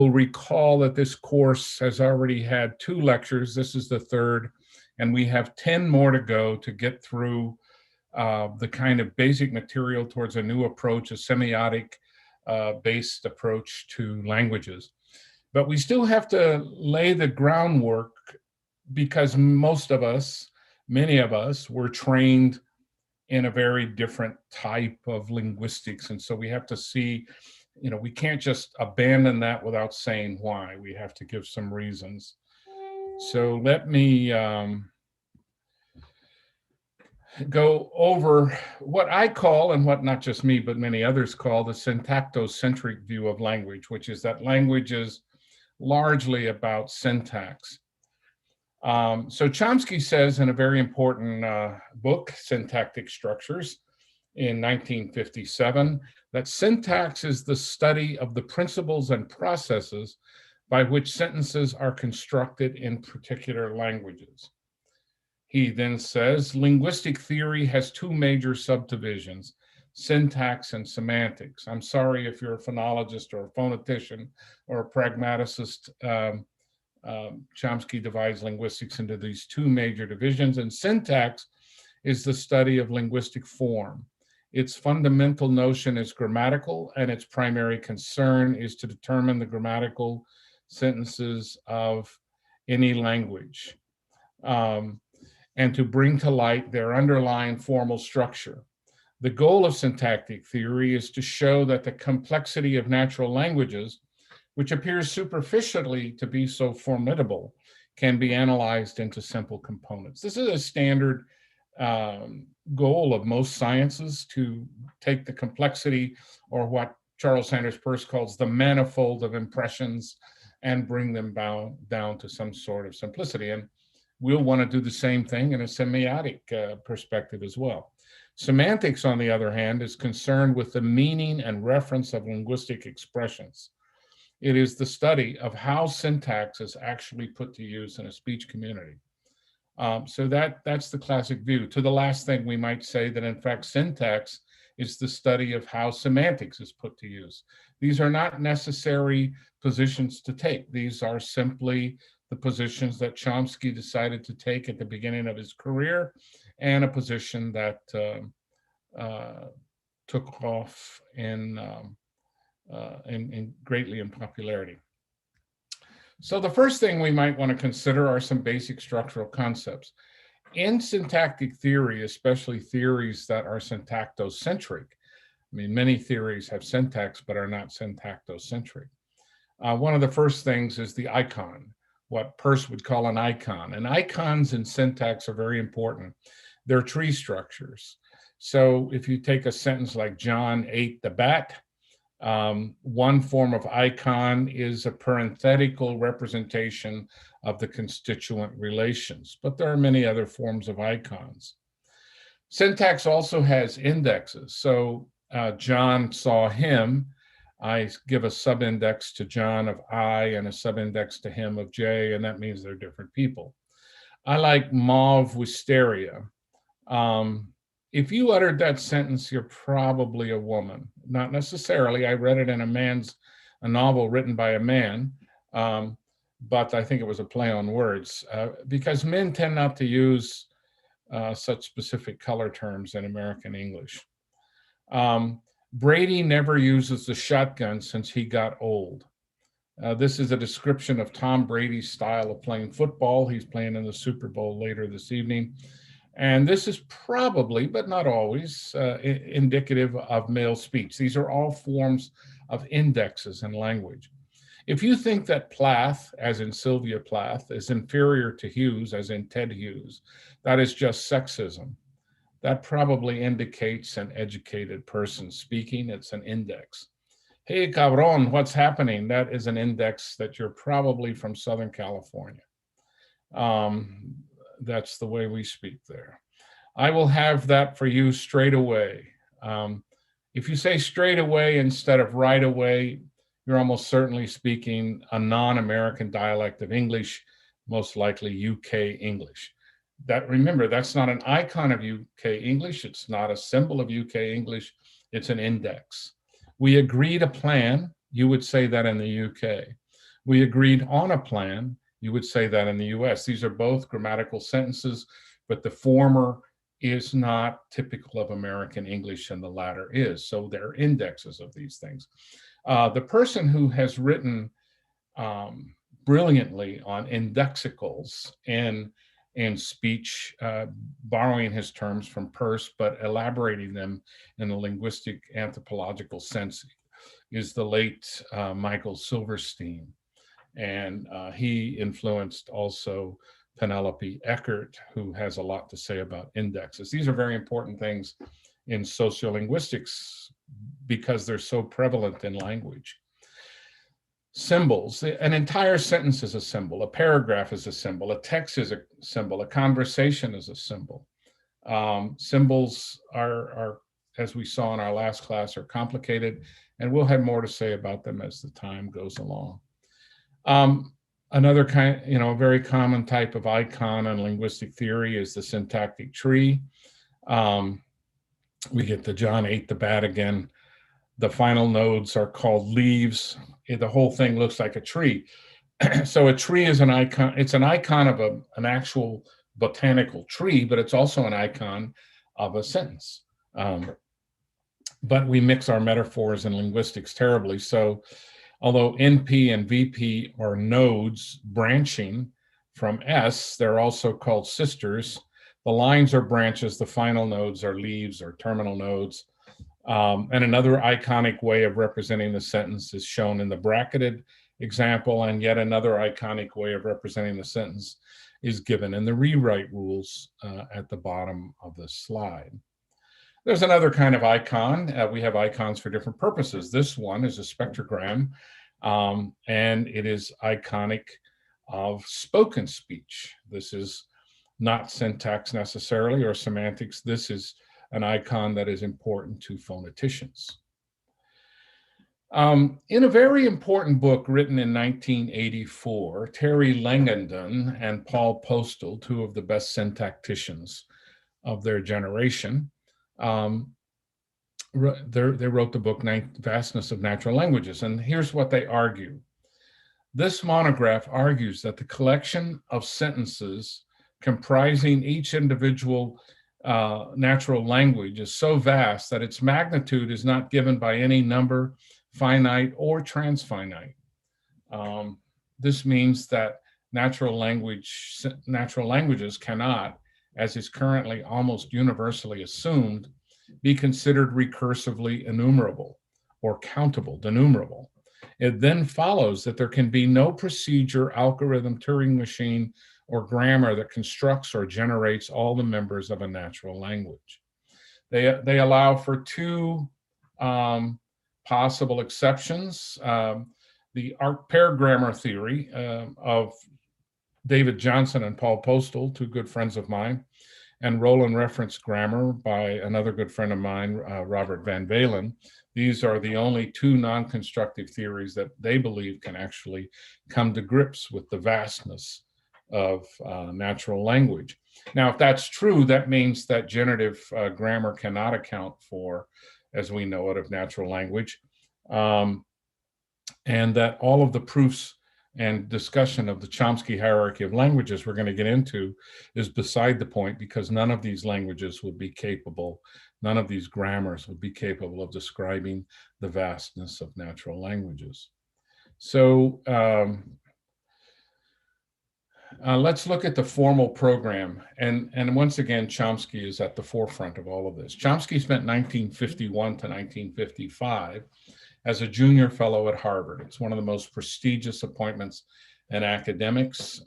You'll recall that this course has already had 2 lectures. This is the third, and we have 10 more to go to get through the kind of basic material towards a new approach, a semiotic based approach to languages. But we still have to lay the groundwork because most of us, many of us, were trained in a very different type of linguistics. And so we have to see, we can't just abandon that without saying why. We have to give some reasons. So let me go over what I call, and what not just me, but many others call, the syntactocentric view of language, which is that language is largely about syntax. So Chomsky says in a very important book, Syntactic Structures, in 1957, that syntax is the study of the principles and processes by which sentences are constructed in particular languages. He then says, linguistic theory has 2 major subdivisions, syntax and semantics. I'm sorry if you're a phonologist or a phonetician or a pragmaticist. Chomsky divides linguistics into these 2 major divisions, and syntax is the study of linguistic form. Its fundamental notion is grammatical, and its primary concern is to determine the grammatical sentences of any language, and to bring to light their underlying formal structure. The goal of syntactic theory is to show that the complexity of natural languages, which appears superficially to be so formidable, can be analyzed into simple components. This is a standard goal of most sciences, to take the complexity, or what Charles Sanders Peirce calls the manifold of impressions, and bring them down to some sort of simplicity. And we'll want to do the same thing in a semiotic perspective as well. Semantics, on the other hand, is concerned with the meaning and reference of linguistic expressions. It is the study of how syntax is actually put to use in a speech community. So that's the classic view. To the last thing, we might say that in fact syntax is the study of how semantics is put to use. These are not necessary positions to take. These are simply the positions that Chomsky decided to take at the beginning of his career, and a position that took off in greatly in popularity. So the first thing we might want to consider are some basic structural concepts. In syntactic theory, especially theories that are syntactocentric, I mean, many theories have syntax but are not syntactocentric. One of the first things is the icon, what Peirce would call an icon. And icons in syntax are very important. They're tree structures. So if you take a sentence like John ate the bat, one form of icon is a parenthetical representation of the constituent relations, but there are many other forms of icons. Syntax also has indexes. So John saw him. I give a subindex to John of I and a subindex to him of J, and that means they're different people. I like mauve wisteria. If you uttered that sentence, you're probably a woman. Not necessarily. I read it in a novel written by a man, but I think it was a play on words, because men tend not to use such specific color terms in American English. Brady never uses the shotgun since he got old. This is a description of Tom Brady's style of playing football. He's playing in the Super Bowl later this evening. And this is probably, but not always, indicative of male speech. These are all forms of indexes in language. If you think that Plath, as in Sylvia Plath, is inferior to Hughes, as in Ted Hughes, that is just sexism. That probably indicates an educated person speaking. It's an index. Hey, cabron, what's happening? That is an index that you're probably from Southern California. That's the way we speak there. I will have that for you straight away. If you say straight away instead of right away, you're almost certainly speaking a non-American dialect of English, most likely UK English. Remember, that's not an icon of UK English. It's not a symbol of UK English. It's an index. We agreed a plan. You would say that in the UK. We agreed on a plan. You would say that in the US. These are both grammatical sentences, but the former is not typical of American English and the latter is. So they're indexes of these things. The person who has written brilliantly on indexicals in speech, borrowing his terms from Peirce, but elaborating them in a linguistic anthropological sense, is the late Michael Silverstein. And he influenced also Penelope Eckert, who has a lot to say about indexes. These are very important things in sociolinguistics because they're so prevalent in language. Symbols, an entire sentence is a symbol, a paragraph is a symbol, a text is a symbol, a conversation is a symbol. Symbols are, as we saw in our last class, are complicated, and we'll have more to say about them as the time goes along. Another kind, a very common type of icon in linguistic theory is the syntactic tree. We get the John ate the bat again. The final nodes are called leaves. The whole thing looks like a tree. So a tree is an icon. It's an icon of an actual botanical tree, but it's also an icon of a sentence. But we mix our metaphors and linguistics terribly. So although NP and VP are nodes branching from S, they're also called sisters. The lines are branches, the final nodes are leaves or terminal nodes. And another iconic way of representing the sentence is shown in the bracketed example, and yet another iconic way of representing the sentence is given in the rewrite rules at the bottom of the slide. There's another kind of icon. We have icons for different purposes. This one is a spectrogram, and it is iconic of spoken speech. This is not syntax necessarily or semantics. This is an icon that is important to phoneticians. In a very important book written in 1984, Terry Langdon and Paul Postal, two of the best syntacticians of their generation, they wrote the book Vastness of Natural Languages. And here's what they argue. This monograph argues that the collection of sentences comprising each individual natural language is so vast that its magnitude is not given by any number, finite or transfinite. This means that natural languages cannot, as is currently almost universally assumed, be considered recursively enumerable or countable, denumerable. It then follows that there can be no procedure, algorithm, Turing machine, or grammar that constructs or generates all the members of a natural language. They allow for two possible exceptions. The pair grammar theory of David Johnson and Paul Postal, two good friends of mine, and Roland reference grammar by another good friend of mine, Robert Van Valen. These are the only two non-constructive theories that they believe can actually come to grips with the vastness of natural language. Now, if that's true, that means that generative grammar cannot account for, as we know it, of natural language, and that all of the proofs and discussion of the Chomsky hierarchy of languages we're going to get into is beside the point, because none of these languages would be capable, none of these grammars would be capable of describing the vastness of natural languages. So let's look at the formal program. And once again, Chomsky is at the forefront of all of this. Chomsky spent 1951 to 1955 as a junior fellow at Harvard. It's one of the most prestigious appointments in academics.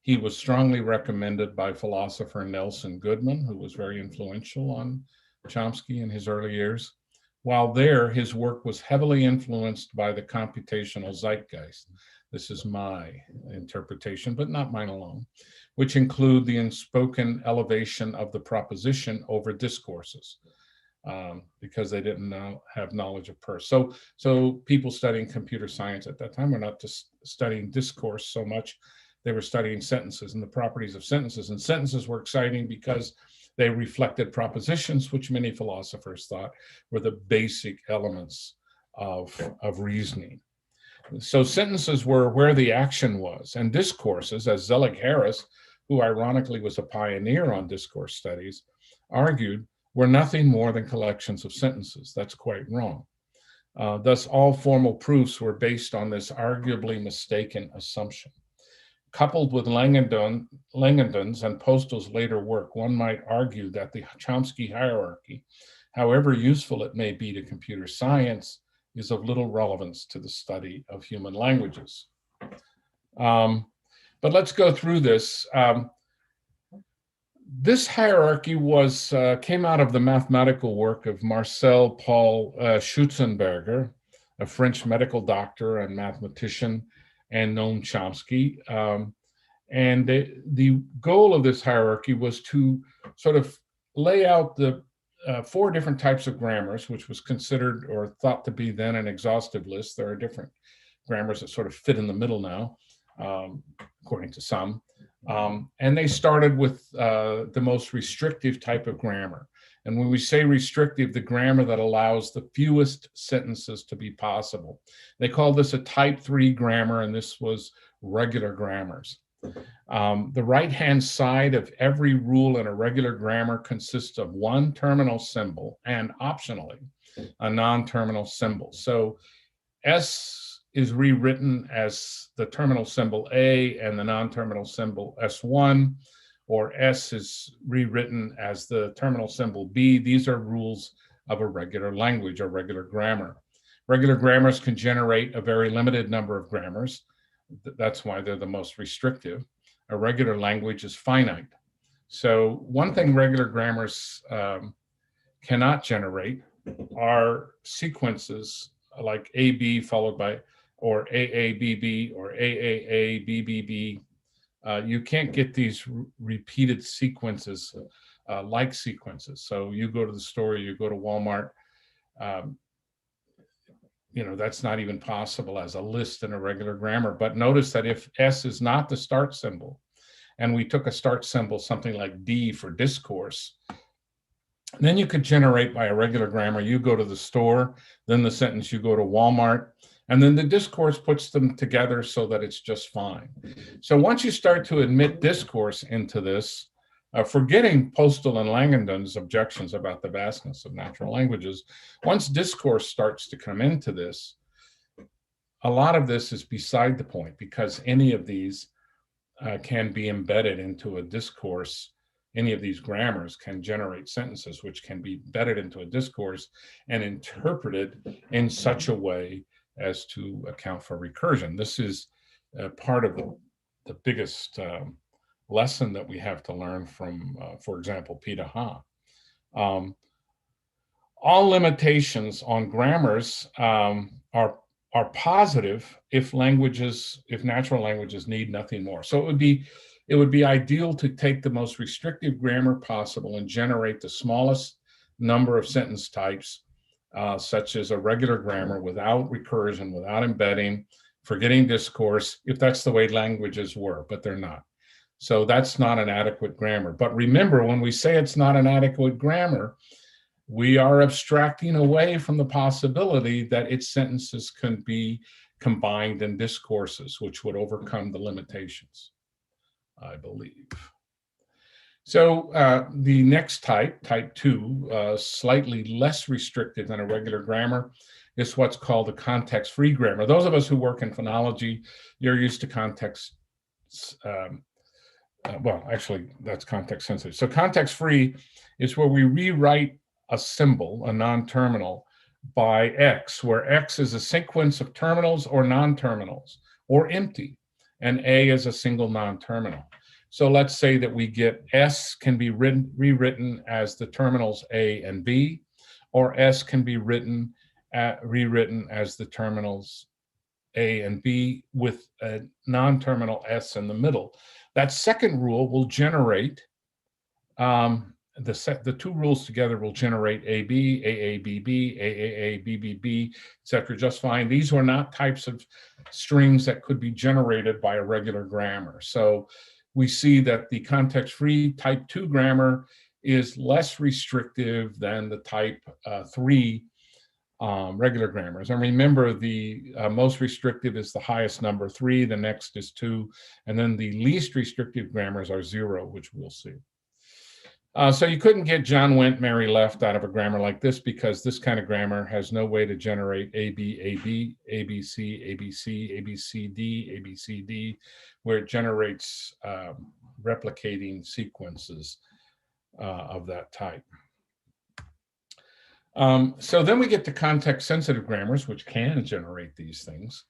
He was strongly recommended by philosopher Nelson Goodman, who was very influential on Chomsky in his early years. While there, his work was heavily influenced by the computational zeitgeist. This is my interpretation, but not mine alone, which include the unspoken elevation of the proposition over discourses, because they didn't have knowledge of Peirce. So people studying computer science at that time were not just studying discourse so much, they were studying sentences and the properties of sentences. And sentences were exciting because they reflected propositions, which many philosophers thought were the basic elements of reasoning. So sentences were where the action was, and discourses, as Zelig-Harris, who ironically was a pioneer on discourse studies, argued, were nothing more than collections of sentences. That's quite wrong. Thus, all formal proofs were based on this arguably mistaken assumption. Coupled with Langdon's and Postal's later work, one might argue that the Chomsky hierarchy, however useful it may be to computer science, is of little relevance to the study of human languages. But let's go through this. This hierarchy came out of the mathematical work of Marcel Paul Schutzenberger, a French medical doctor and mathematician, and Noam Chomsky. And the goal of this hierarchy was to sort of lay out the 4 different types of grammars, which was considered or thought to be then an exhaustive list. There are different grammars that sort of fit in the middle now, according to some. And they started with the most restrictive type of grammar. And when we say restrictive, the grammar that allows the fewest sentences to be possible. They call this a type 3 grammar, and this was regular grammars. The right-hand side of every rule in a regular grammar consists of one terminal symbol and, optionally, a non-terminal symbol. So S is rewritten as the terminal symbol A and the non-terminal symbol S1, or S is rewritten as the terminal symbol B. These are rules of a regular language or regular grammar. Regular grammars can generate a very limited number of grammars. That's why they're the most restrictive. A regular language is finite. So one thing regular grammars cannot generate are sequences like AB followed by, or AABB or AAABBB. You can't get these repeated sequences like sequences. So you go to the store, you go to Walmart, that's not even possible as a list in a regular grammar. But notice that if S is not the start symbol, and we took a start symbol, something like D for discourse, then you could generate by a regular grammar. You go to the store, then the sentence, you go to Walmart, and then the discourse puts them together so that it's just fine. So once you start to admit discourse into this, forgetting Postal and Langdon's objections about the vastness of natural languages, once discourse starts to come into this, a lot of this is beside the point, because any of these can be embedded into a discourse. Any of these grammars can generate sentences which can be embedded into a discourse and interpreted in such a way as to account for recursion. This is part of the biggest lesson that we have to learn from, for example, Peter Ha. All limitations on grammars are positive if natural languages need nothing more. So it would be ideal to take the most restrictive grammar possible and generate the smallest number of sentence types, such as a regular grammar, without recursion, without embedding, forgetting discourse, if that's the way languages were, but they're not. So that's not an adequate grammar. But remember, when we say it's not an adequate grammar, we are abstracting away from the possibility that its sentences can be combined in discourses, which would overcome the limitations, I believe. So the next type 2, slightly less restrictive than a regular grammar, is what's called a context-free grammar. Those of us who work in phonology, you're used to context, well, actually, that's context sensitive. So context-free is where we rewrite a symbol, a non-terminal, by X, where X is a sequence of terminals or non-terminals, or empty, and A is a single non-terminal. So let's say that we get S can be rewritten as the terminals A and B, or S can be rewritten as the terminals A and B with a non-terminal S in the middle. That second rule will generate, the two rules together will generate AB, AABB, AAABBB, etc. just fine. These were not types of strings that could be generated by a regular grammar. So we see that the context-free type 2 grammar is less restrictive than the type 3 regular grammars. And remember, the most restrictive is the highest number, 3, the next is 2, and then the least restrictive grammars are 0, which we'll see. So you couldn't get John went, Mary left out of a grammar like this, because this kind of grammar has no way to generate AB, AB, ABC, ABC, ABCD, ABCD, where it generates replicating sequences of that type. So then we get to context-sensitive grammars, which can generate these things.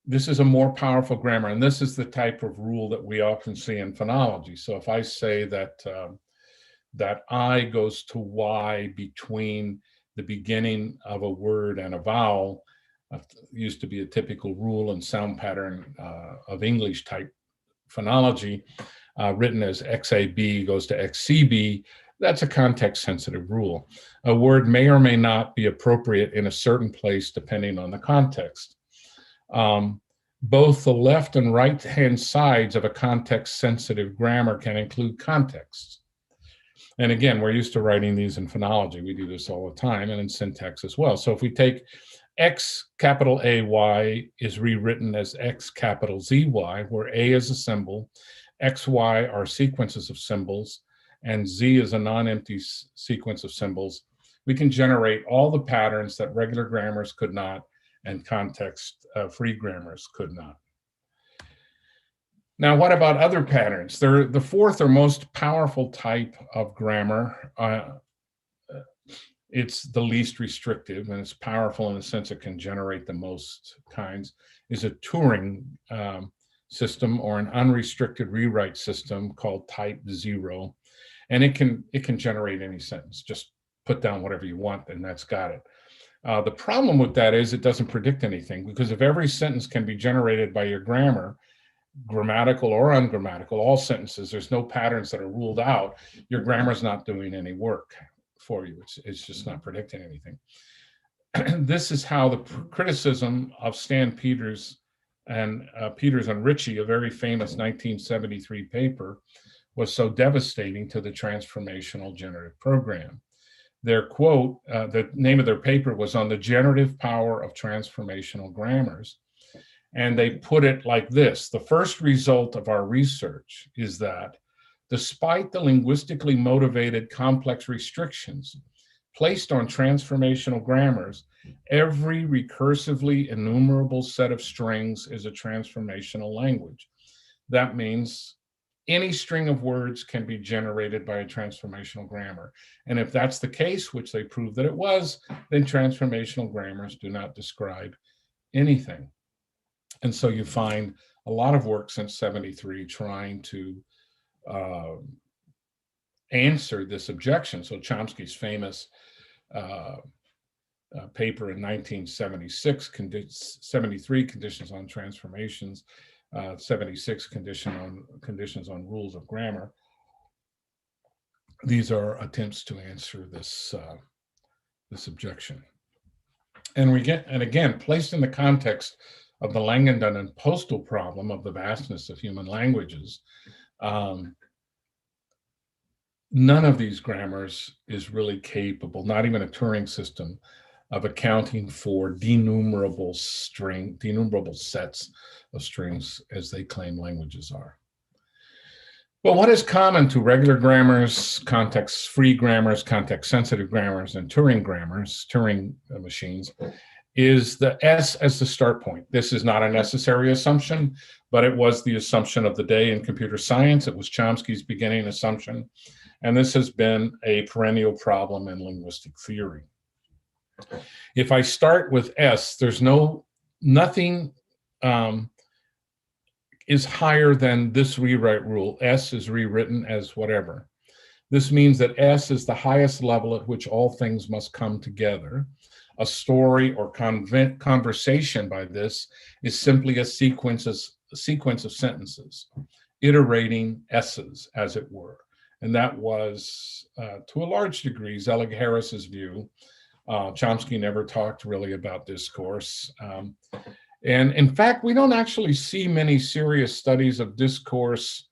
This is a more powerful grammar, and this is the type of rule that we often see in phonology. So if I say that that I goes to Y between the beginning of a word and a vowel, used to be a typical rule and sound pattern of English type phonology, written as XAB goes to XCB, that's a context-sensitive rule. A word may or may not be appropriate in a certain place depending on the context. Both the left and right-hand sides of a context-sensitive grammar can include contexts. And again, we're used to writing these in phonology. We do this all the time, and in syntax as well. So if we take X capital AY is rewritten as X capital ZY, where A is a symbol, XY are sequences of symbols, and Z is a non-empty sequence of symbols, we can generate all the patterns that regular grammars could not and context-free grammars could not. Now, what about other patterns? They're the fourth or most powerful type of grammar. It's the least restrictive, and it's powerful in the sense it can generate the most kinds, is a Turing system, or an unrestricted rewrite system called type 0. And it can generate any sentence. Just put down whatever you want, and that's got it. The problem with that is it doesn't predict anything, because if every sentence can be generated by your grammar, grammatical or ungrammatical, all sentences, there's no patterns that are ruled out, your grammar's not doing any work for you. It's just not predicting anything. This is how the criticism of Stan Peters and Ritchie, a very famous 1973 paper, was so devastating to the transformational generative program. Their quote, the name of their paper was on the generative power of transformational grammars. And they put it like this: the first result of our research is that despite the linguistically motivated complex restrictions placed on transformational grammars, every recursively enumerable set of strings is a transformational language. That means any string of words can be generated by a transformational grammar. And if that's the case, which they proved that it was, then transformational grammars do not describe anything. And so you find a lot of work since '73 trying to answer this objection. So Chomsky's famous paper in 1976, 73 conditions on transformations, 76 conditions on rules of grammar. These are attempts to answer this this objection. And again, placed in the context of the Langdon and Postal problem of the vastness of human languages, none of these grammars is really capable, not even a Turing system, of accounting for denumerable sets of strings as they claim languages are. Well, what is common to regular grammars, context-free grammars, context-sensitive grammars, and Turing grammars, Turing machines, is the S as the start point. This is not a necessary assumption, but it was the assumption of the day in computer science. It was Chomsky's beginning assumption, and this has been a perennial problem in linguistic theory. If I start with S, there's nothing is higher than this rewrite rule. S is rewritten as whatever. This means that S is the highest level at which all things must come together. A story or conversation by this is simply a sequence of sentences, iterating S's, as it were. And that was, to a large degree, Zelig Harris's view. Chomsky never talked really about discourse. And in fact, we don't actually see many serious studies of discourse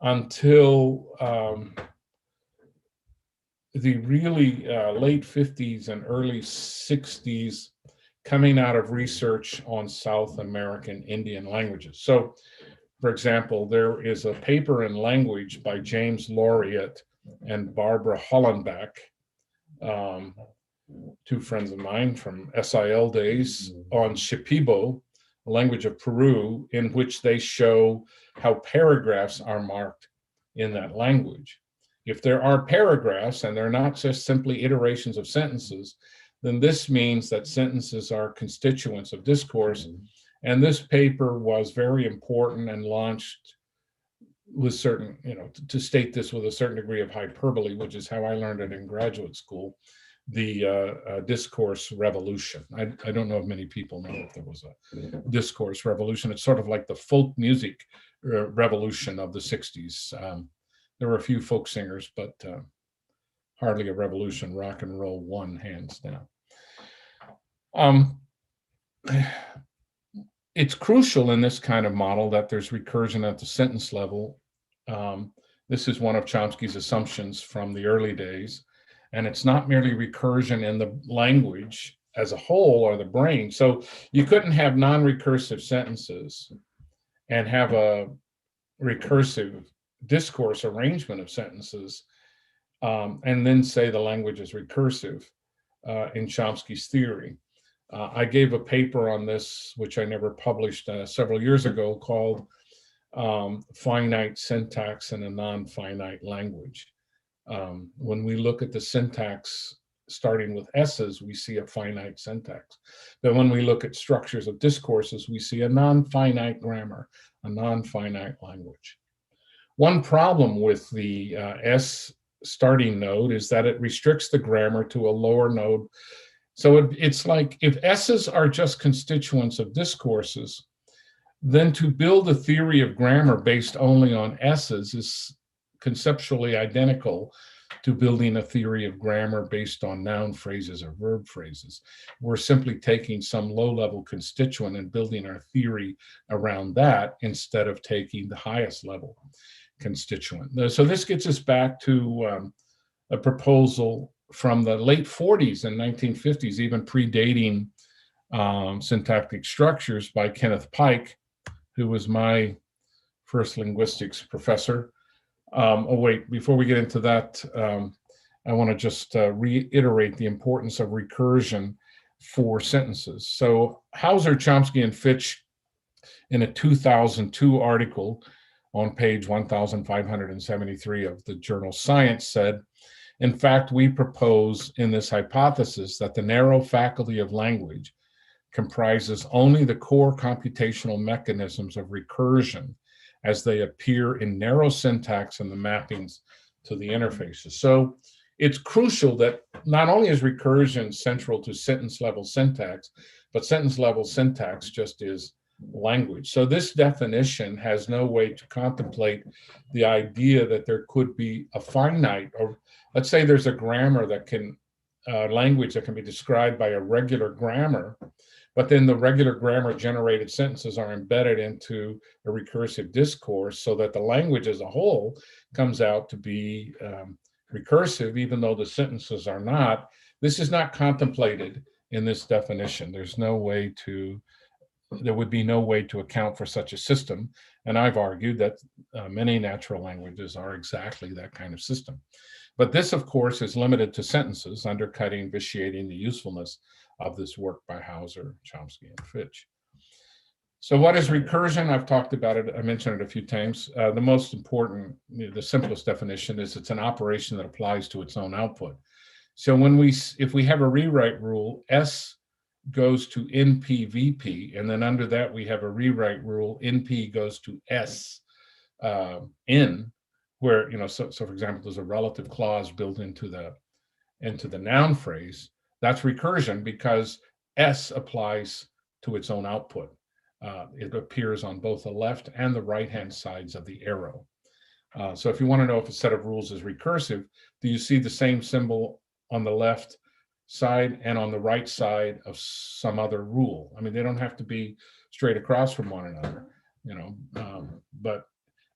until the really late 50s and early 60s coming out of research on South American Indian languages. So, for example, there is a paper in language by James Laureate and Barbara Hollenbach, two friends of mine from SIL days, on Shipibo, a language of Peru, in which they show how paragraphs are marked in that language. If there are paragraphs and they're not just simply iterations of sentences, then this means that sentences are constituents of discourse. And this paper was very important and launched with certain, to state this with a certain degree of hyperbole, which is how I learned it in graduate school, the discourse revolution. I don't know if many people know if there was a discourse revolution. It's sort of like the folk music revolution of the 60s. There were a few folk singers, but hardly a revolution. Rock and roll won hands down. It's crucial in this kind of model that there's recursion at the sentence level. This is one of Chomsky's assumptions from the early days. And it's not merely recursion in the language as a whole or the brain. So you couldn't have non-recursive sentences and have a recursive discourse arrangement of sentences and then say the language is recursive in Chomsky's theory. I gave a paper on this, which I never published several years ago, called Finite Syntax in a Non-Finite Language. When we look at the syntax starting with S's, we see a finite syntax. But when we look at structures of discourses, we see a non-finite grammar, a non-finite language. One problem with the S starting node is that it restricts the grammar to a lower node. So it's like if S's are just constituents of discourses, then to build a theory of grammar based only on S's is conceptually identical to building a theory of grammar based on noun phrases or verb phrases. We're simply taking some low-level constituent and building our theory around that instead of taking the highest level constituent. So this gets us back to a proposal from the late 40s and 1950s, even predating syntactic structures, by Kenneth Pike, who was my first linguistics professor. Wait, before we get into that, I want to just reiterate the importance of recursion for sentences. So Hauser, Chomsky, and Fitch, in a 2002 article on page 1573 of the journal Science, said, in fact, we propose in this hypothesis that the narrow faculty of language comprises only the core computational mechanisms of recursion as they appear in narrow syntax and the mappings to the interfaces. So it's crucial that not only is recursion central to sentence level syntax, but sentence level syntax just is language. So this definition has no way to contemplate the idea that there could be a finite, or let's say there's a grammar that can, language that can be described by a regular grammar, but then the regular grammar generated sentences are embedded into a recursive discourse so that the language as a whole comes out to be recursive, even though the sentences are not. This is not contemplated in this definition. There's no way to, there would be no way to account for such a system. And I've argued that many natural languages are exactly that kind of system. But this, of course, is limited to sentences, undercutting, vitiating the usefulness of this work by Hauser, Chomsky, and Fitch. So what is recursion? I've talked about it. I mentioned it a few times. The most important, the simplest definition is it's an operation that applies to its own output. So when if we have a rewrite rule, S goes to NP VP, and then under that we have a rewrite rule, NP goes to S N, where, so for example, there's a relative clause built into the noun phrase. That's recursion because S applies to its own output. It appears on both the left and the right-hand sides of the arrow. So if you want to know if a set of rules is recursive, do you see the same symbol on the left side and on the right side of some other rule? I mean, they don't have to be straight across from one another, but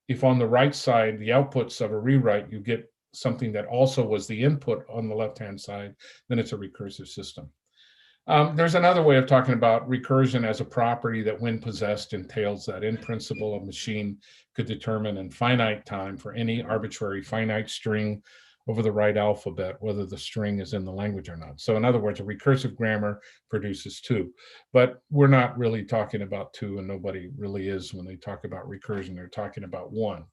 if on the right side, the outputs of a rewrite, you get something that also was the input on the left-hand side, then it's a recursive system. There's another way of talking about recursion as a property that, when possessed, entails that in principle a machine could determine in finite time for any arbitrary finite string over the right alphabet, whether the string is in the language or not. So in other words, a recursive grammar produces two, but we're not really talking about two, and nobody really is when they talk about recursion. They're talking about one.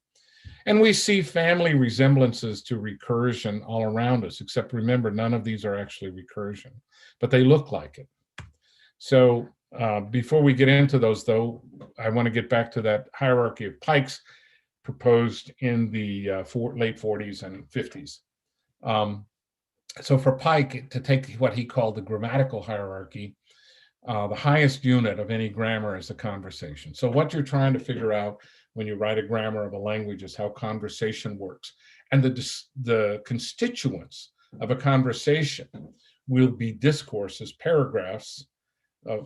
And we see family resemblances to recursion all around us, except remember, none of these are actually recursion, but they look like it. So before we get into those, though, I want to get back to that hierarchy of Pike's proposed in the late 40s and 50s. So for Pike, to take what he called the grammatical hierarchy, the highest unit of any grammar is the conversation. So what you're trying to figure out when you write a grammar of a language is how conversation works. And the constituents of a conversation will be discourses, paragraphs.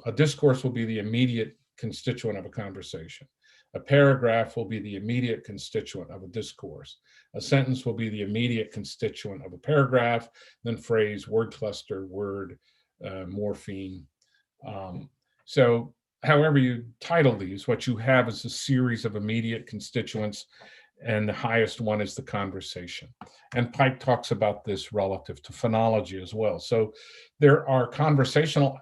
A discourse will be the immediate constituent of a conversation. A paragraph will be the immediate constituent of a discourse. A sentence will be the immediate constituent of a paragraph, then phrase, word cluster, word, morpheme. So however you title these, what you have is a series of immediate constituents, and the highest one is the conversation. And Pike talks about this relative to phonology as well. So there are conversational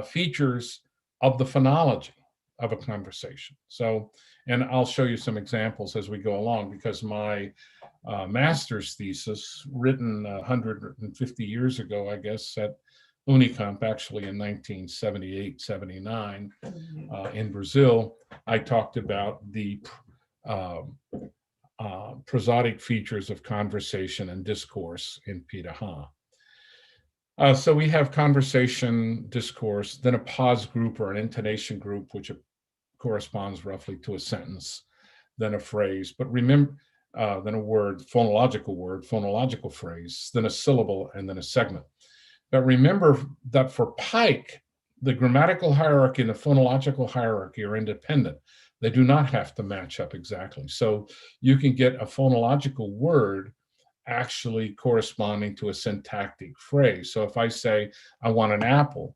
features of the phonology of a conversation. So, and I'll show you some examples as we go along, because my master's thesis, written 150 years ago, I guess, at Unicamp, actually in 1978, 79, in Brazil, I talked about the prosodic features of conversation and discourse in Piraha. So we have conversation, discourse, then a pause group or an intonation group, which corresponds roughly to a sentence, then a phrase. But remember, then a word, phonological phrase, then a syllable, and then a segment. But remember that for Pike, the grammatical hierarchy and the phonological hierarchy are independent. They do not have to match up exactly. So you can get a phonological word actually corresponding to a syntactic phrase. So if I say, I want an apple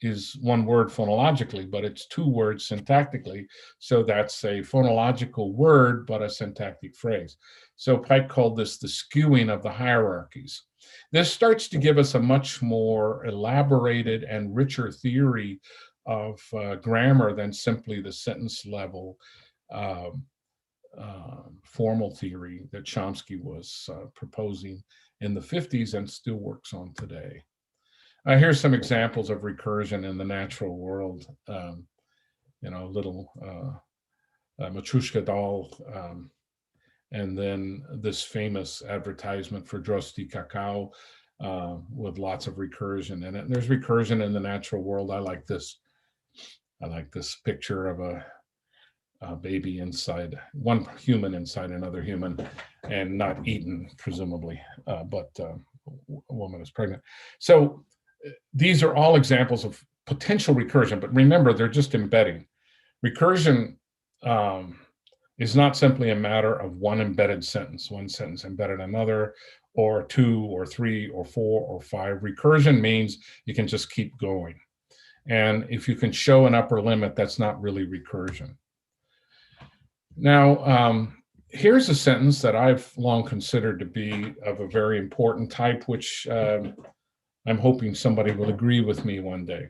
is one word phonologically, but it's two words syntactically. So that's a phonological word, but a syntactic phrase. So Pike called this the skewing of the hierarchies. This starts to give us a much more elaborated and richer theory of grammar than simply the sentence level formal theory that Chomsky was proposing in the 50s and still works on today. Here's some examples of recursion in the natural world. Little Matryoshka doll, and then this famous advertisement for Drosti Cacao with lots of recursion in it. And there's recursion in the natural world. I like this picture of a baby inside, one human inside another human, and not eaten, presumably, but a woman is pregnant. So these are all examples of potential recursion, but remember, they're just embedding. Recursion is not simply a matter of one embedded sentence, one sentence embedded another, or two, or three, or four, or five. Recursion means you can just keep going. And if you can show an upper limit, that's not really recursion. Now, here's a sentence that I've long considered to be of a very important type, which I'm hoping somebody will agree with me one day.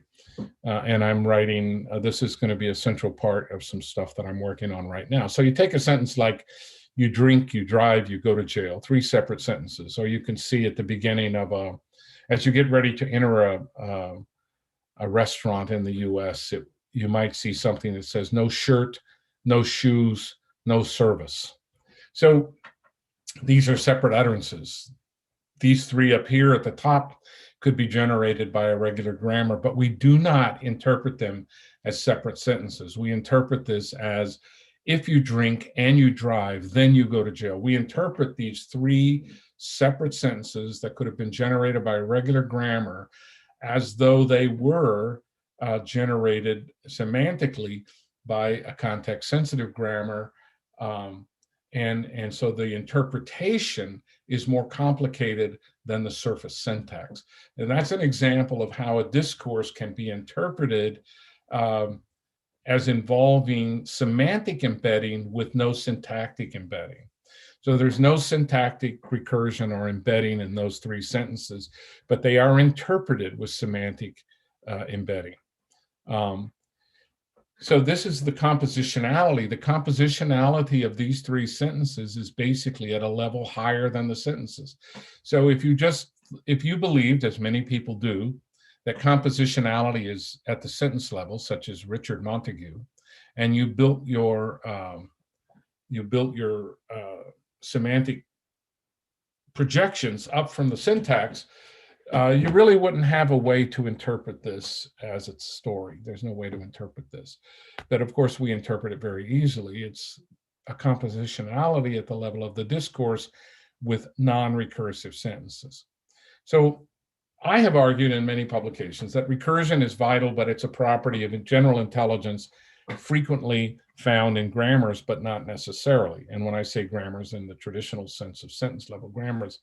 And I'm writing, this is going to be a central part of some stuff that I'm working on right now. So you take a sentence like, you drink, you drive, you go to jail, 3 separate sentences. Or you can see at the beginning of as you get ready to enter a restaurant in the US, you might see something that says no shirt, no shoes, no service. So these are separate utterances. These 3 up here at the top could be generated by a regular grammar, but we do not interpret them as separate sentences. We interpret this as, if you drink and you drive, then you go to jail. We interpret these 3 separate sentences that could have been generated by a regular grammar as though they were generated semantically by a context-sensitive grammar, And so the interpretation is more complicated than the surface syntax. And that's an example of how a discourse can be interpreted as involving semantic embedding with no syntactic embedding. So there's no syntactic recursion or embedding in those three sentences, but they are interpreted with semantic embedding. So this is the compositionality. The compositionality of these three sentences is basically at a level higher than the sentences. So if you believed, as many people do, that compositionality is at the sentence level, such as Richard Montague, and you built your semantic projections up from the syntax, you really wouldn't have a way to interpret this as its story. There's no way to interpret this. But of course, we interpret it very easily. It's a compositionality at the level of the discourse with non-recursive sentences. So I have argued in many publications that recursion is vital, but it's a property of general intelligence frequently found in grammars, but not necessarily. And when I say grammars in the traditional sense of sentence level grammars,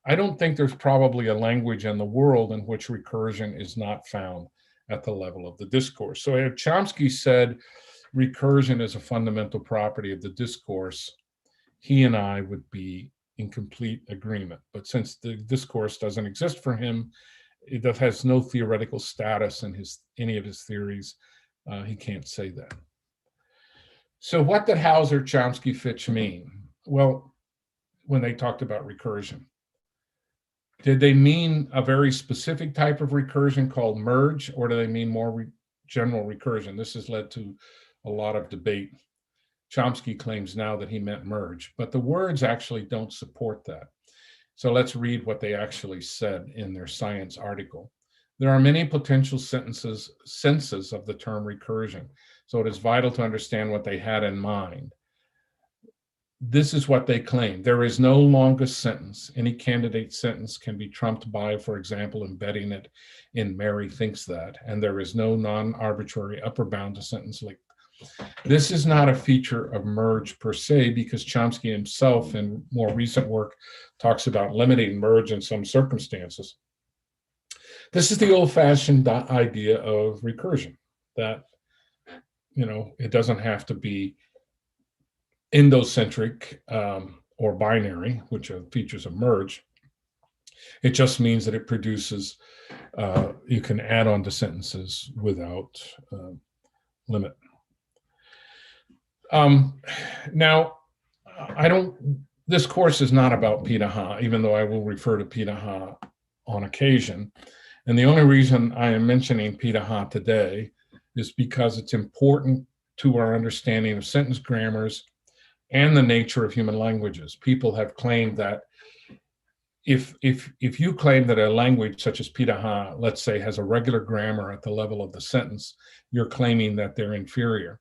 I don't think there's probably a language in the world in which recursion is not found at the level of the discourse. So if Chomsky said recursion is a fundamental property of the discourse, he and I would be in complete agreement. But since the discourse doesn't exist for him, it has no theoretical status in any of his theories, he can't say that. So what did Hauser, Chomsky, Fitch mean? Well, when they talked about recursion, did they mean a very specific type of recursion called merge, or do they mean more general recursion? This has led to a lot of debate. Chomsky claims now that he meant merge, but the words actually don't support that. So let's read what they actually said in their science article. There are many potential senses of the term recursion, so it is vital to understand what they had in mind. This is what they claim. There is no longest sentence. Any candidate sentence can be trumped by, for example, embedding it in Mary thinks that, and there is no non-arbitrary upper bound to sentence length. This is not a feature of merge per se, because Chomsky himself in more recent work talks about limiting merge in some circumstances. This is the old-fashioned idea of recursion, that it doesn't have to be endocentric or binary, which are features of merge. It just means that it produces, you can add on to sentences without limit. Now, this course is not about Pitaha, even though I will refer to Pitaha on occasion. And the only reason I am mentioning Pitaha today is because it's important to our understanding of sentence grammars and the nature of human languages. People have claimed that if you claim that a language such as Pitaha, let's say, has a regular grammar at the level of the sentence, you're claiming that they're inferior.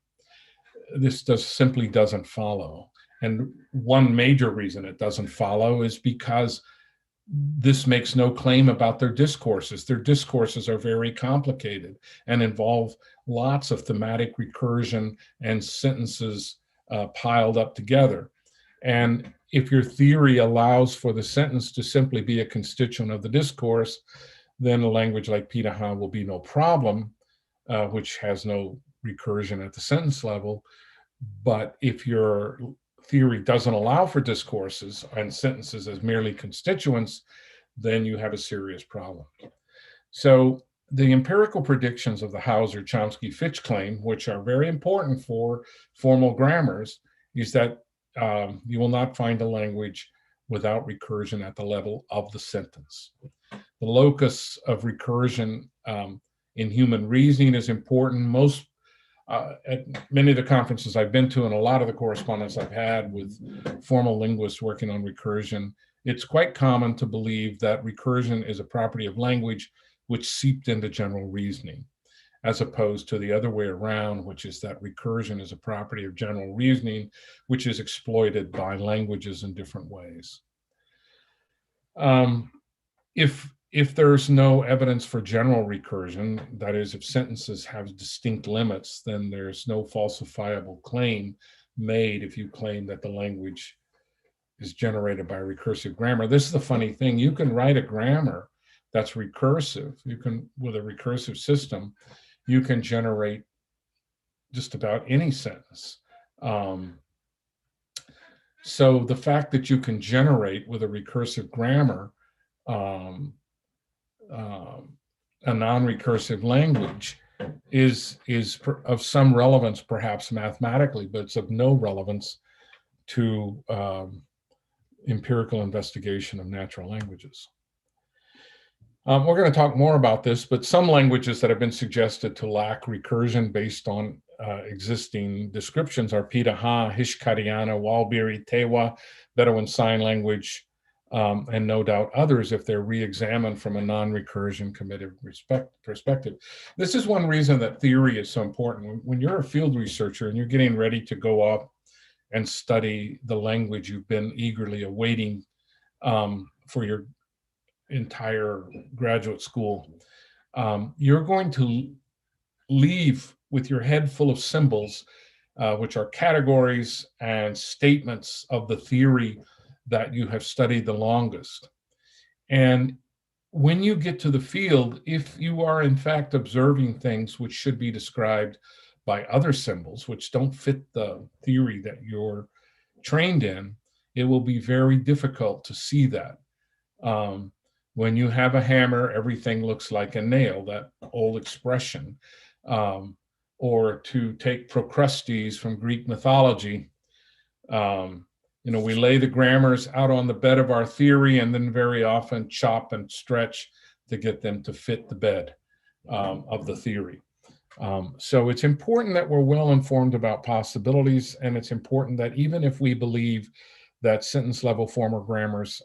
This simply doesn't follow. And one major reason it doesn't follow is because this makes no claim about their discourses. Their discourses are very complicated and involve lots of thematic recursion and sentences piled up together. And if your theory allows for the sentence to simply be a constituent of the discourse, then a language like Pitaha will be no problem, which has no recursion at the sentence level. But if your theory doesn't allow for discourses and sentences as merely constituents, then you have a serious problem. So the empirical predictions of the Hauser, Chomsky, Fitch claim, which are very important for formal grammars, is that you will not find a language without recursion at the level of the sentence. The locus of recursion in human reasoning is important. At many of the conferences I've been to and a lot of the correspondence I've had with formal linguists working on recursion, it's quite common to believe that recursion is a property of language which seeped into general reasoning, as opposed to the other way around, which is that recursion is a property of general reasoning, which is exploited by languages in different ways. If there's no evidence for general recursion, that is, if sentences have distinct limits, then there's no falsifiable claim made if you claim that the language is generated by recursive grammar. This is the funny thing. You can write a grammar that's recursive. You can, with a recursive system, you can generate just about any sentence. So the fact that you can generate with a recursive grammar a non-recursive language is of some relevance, perhaps mathematically, but it's of no relevance to empirical investigation of natural languages. We're going to talk more about this, but some languages that have been suggested to lack recursion based on existing descriptions are Piraha, Hishkariana, Walbiri, Tewa, Bedouin Sign Language, and no doubt others if they're re-examined from a non-recursion committed perspective. This is one reason that theory is so important. When you're a field researcher and you're getting ready to go up and study the language you've been eagerly awaiting for your entire graduate school, you're going to leave with your head full of symbols, which are categories and statements of the theory that you have studied the longest. And when you get to the field, if you are in fact observing things which should be described by other symbols, which don't fit the theory that you're trained in, it will be very difficult to see that. When you have a hammer, everything looks like a nail, that old expression. Or to take Procrustes from Greek mythology, we lay the grammars out on the bed of our theory and then very often chop and stretch to get them to fit the bed of the theory. So it's important that we're well informed about possibilities, and it's important that even if we believe that sentence level formal grammars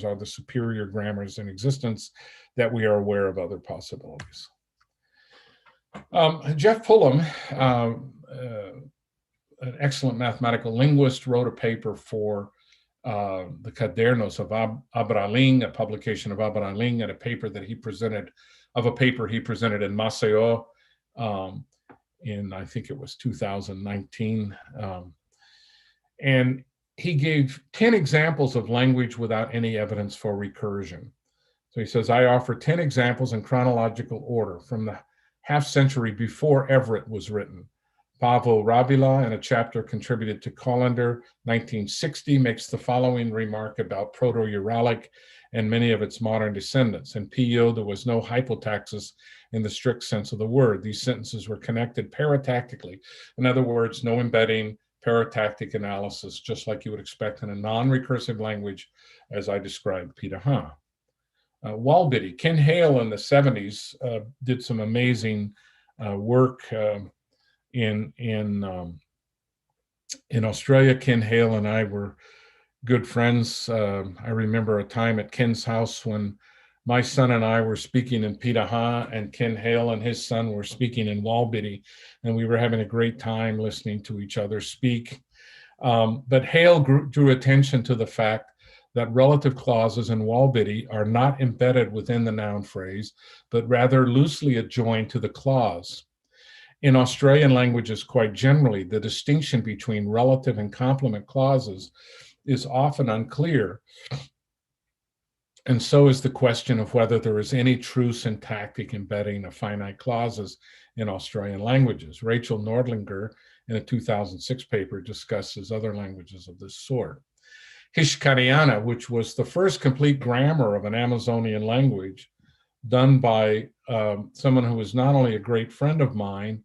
are the superior grammars in existence, that we are aware of other possibilities. Jeff Pullum, an excellent mathematical linguist, wrote a paper for the Cadernos of Abraling, a publication of Abraling, and a paper he presented in Maceo in, I think it was 2019. And he gave 10 examples of language without any evidence for recursion. So he says, I offer 10 examples in chronological order from the half century before Everett was written. Paavo Ravila, in a chapter contributed to Colander, 1960, makes the following remark about Proto-Uralic and many of its modern descendants. In PO, there was no hypotaxis in the strict sense of the word. These sentences were connected paratactically. In other words, no embedding, paratactic analysis, just like you would expect in a non-recursive language, as I described Piraha. Walbiri, Ken Hale in the 70s did some amazing work in Australia. Ken Hale and I were good friends. I remember a time at Ken's house when my son and I were speaking in Piraha, and Ken Hale and his son were speaking in Walbiri, and we were having a great time listening to each other speak. But Hale drew attention to the fact that relative clauses in Walbiri are not embedded within the noun phrase, but rather loosely adjoined to the clause. In Australian languages, quite generally, the distinction between relative and complement clauses is often unclear. And so is the question of whether there is any true syntactic embedding of finite clauses in Australian languages. Rachel Nordlinger, in a 2006 paper, discusses other languages of this sort. Hishkariana, which was the first complete grammar of an Amazonian language, done by someone who was not only a great friend of mine,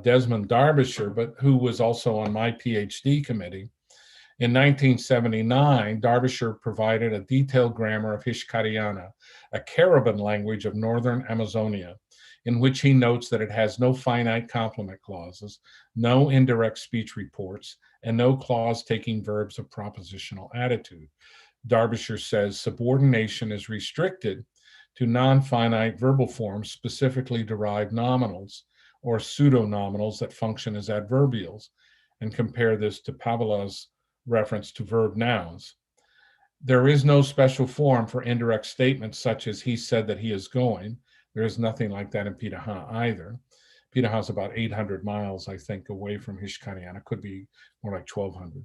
Desmond Derbyshire, but who was also on my PhD committee. In 1979, Derbyshire provided a detailed grammar of Hishkariana, a Caribbean language of northern Amazonia, in which he notes that it has no finite complement clauses, no indirect speech reports, and no clause-taking verbs of propositional attitude. Derbyshire says subordination is restricted to non-finite verbal forms, specifically derived nominals or pseudo-nominals that function as adverbials, and compare this to Pavlov's reference to verb nouns. There is no special form for indirect statements such as he said that he is going. There is nothing like that in Piraha either. Piraha is about 800 miles, I think, away from Hishkaniana. Could be more like 1,200.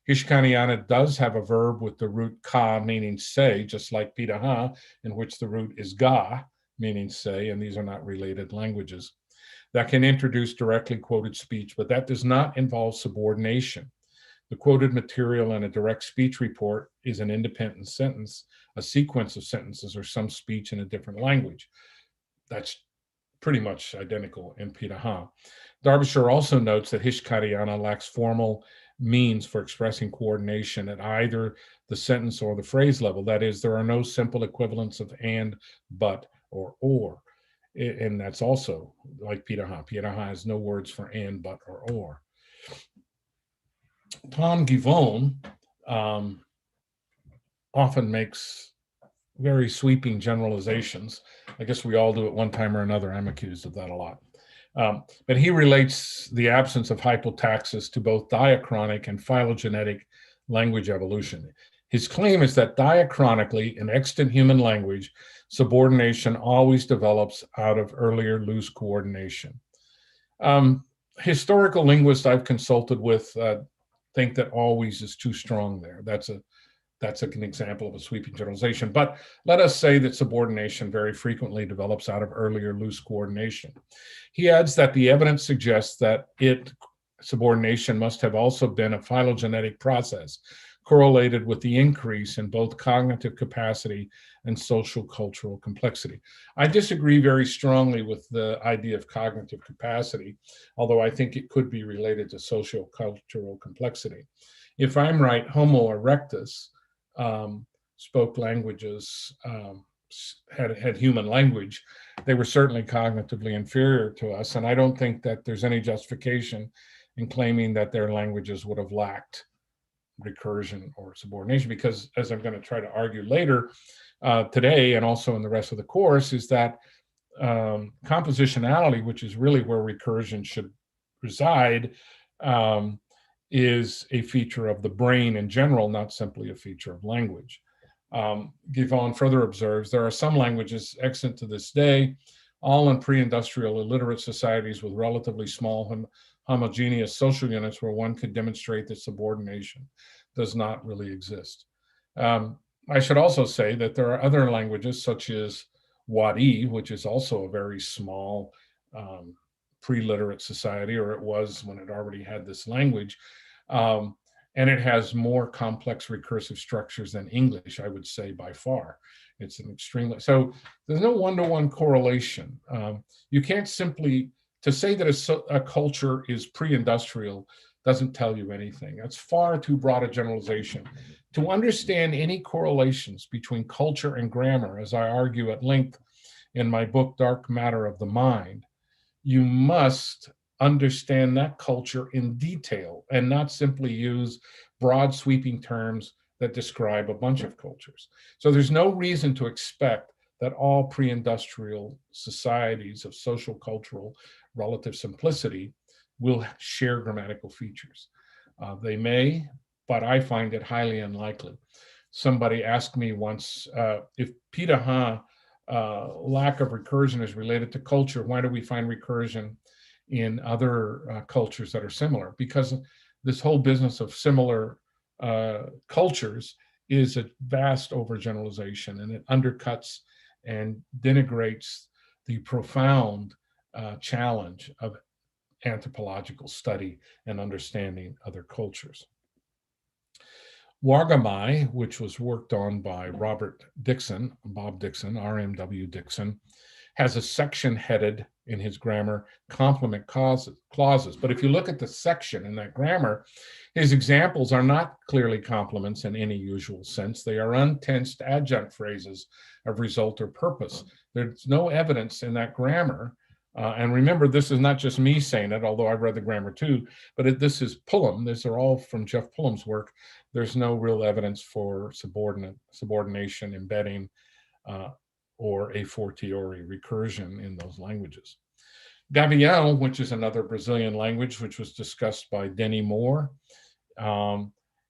Hishkaniana does have a verb with the root ka, meaning say, just like Piraha, in which the root is ga, meaning say, and these are not related languages. That can introduce directly quoted speech, but that does not involve subordination. The quoted material in a direct speech report is an independent sentence, a sequence of sentences, or some speech in a different language. That's pretty much identical in Piraha. Derbyshire also notes that Hishkariana lacks formal means for expressing coordination at either the sentence or the phrase level. That is, there are no simple equivalents of and, but, or. And that's also like Piraha. Piraha has no words for and, but, or. Tom Givon often makes very sweeping generalizations. I guess we all do at one time or another. I'm accused of that a lot. But he relates the absence of hypotaxis to both diachronic and phylogenetic language evolution. His claim is that diachronically, in extant human language, subordination always develops out of earlier loose coordination. Historical linguists I've consulted with think that always is too strong there. That's an example of a sweeping generalization. But let us say that subordination very frequently develops out of earlier loose coordination. He adds that the evidence suggests that subordination must have also been a phylogenetic process correlated with the increase in both cognitive capacity and social cultural complexity. I disagree very strongly with the idea of cognitive capacity, although I think it could be related to social cultural complexity. If I'm right, Homo erectus spoke languages, had human language. They were certainly cognitively inferior to us, and I don't think that there's any justification in claiming that their languages would have lacked recursion or subordination, because as I'm going to try to argue later today and also in the rest of the course, is that compositionality, which is really where recursion should reside, is a feature of the brain in general, not simply a feature of language. Givon further observes, there are some languages extant to this day, all in pre-industrial illiterate societies with relatively small homogeneous social units where one could demonstrate that subordination does not really exist. I should also say that there are other languages such as Wadi, which is also a very small pre-literate society, or it was when it already had this language. And it has more complex recursive structures than English, I would say, by far. It's an extremely, so there's no one-to-one correlation. You can't simply, to say that a culture is pre-industrial doesn't tell you anything. That's far too broad a generalization. To understand any correlations between culture and grammar, as I argue at length in my book, Dark Matter of the Mind, you must understand that culture in detail and not simply use broad sweeping terms that describe a bunch of cultures. So there's no reason to expect that all pre-industrial societies of social cultural relative simplicity will share grammatical features. They may, but I find it highly unlikely. Somebody asked me once, if Piraha lack of recursion is related to culture, why do we find recursion in other cultures that are similar? Because this whole business of similar cultures is a vast overgeneralization, and it undercuts and denigrates the profound challenge of anthropological study and understanding other cultures. Wargamai, which was worked on by Robert Dixon, Bob Dixon, RMW Dixon, has a section headed in his grammar complement clauses. But if you look at the section in that grammar, his examples are not clearly complements in any usual sense. They are untensed adjunct phrases of result or purpose. There's no evidence in that grammar. And remember, this is not just me saying it, although I've read the grammar too, but this is Pullum. These are all from Jeff Pullum's work. There's no real evidence for subordination, embedding, or a fortiori recursion in those languages. Gavião, which is another Brazilian language, which was discussed by Denny Moore.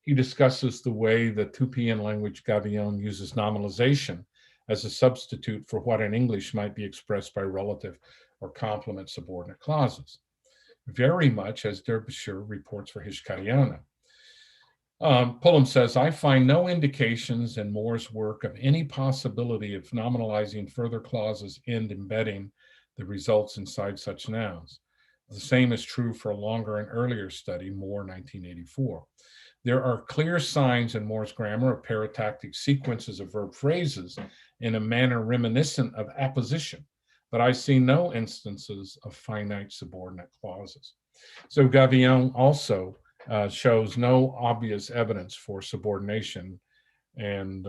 He discusses the way the Tupian language Gavião uses nominalization as a substitute for what in English might be expressed by relative or complement subordinate clauses, very much as Derbyshire reports for Hishkariana. Pullum says, I find no indications in Moore's work of any possibility of nominalizing further clauses and embedding the results inside such nouns. The same is true for a longer and earlier study, Moore, 1984. There are clear signs in Moore's grammar of paratactic sequences of verb phrases in a manner reminiscent of apposition, but I see no instances of finite subordinate clauses. So Gavillon also shows no obvious evidence for subordination, and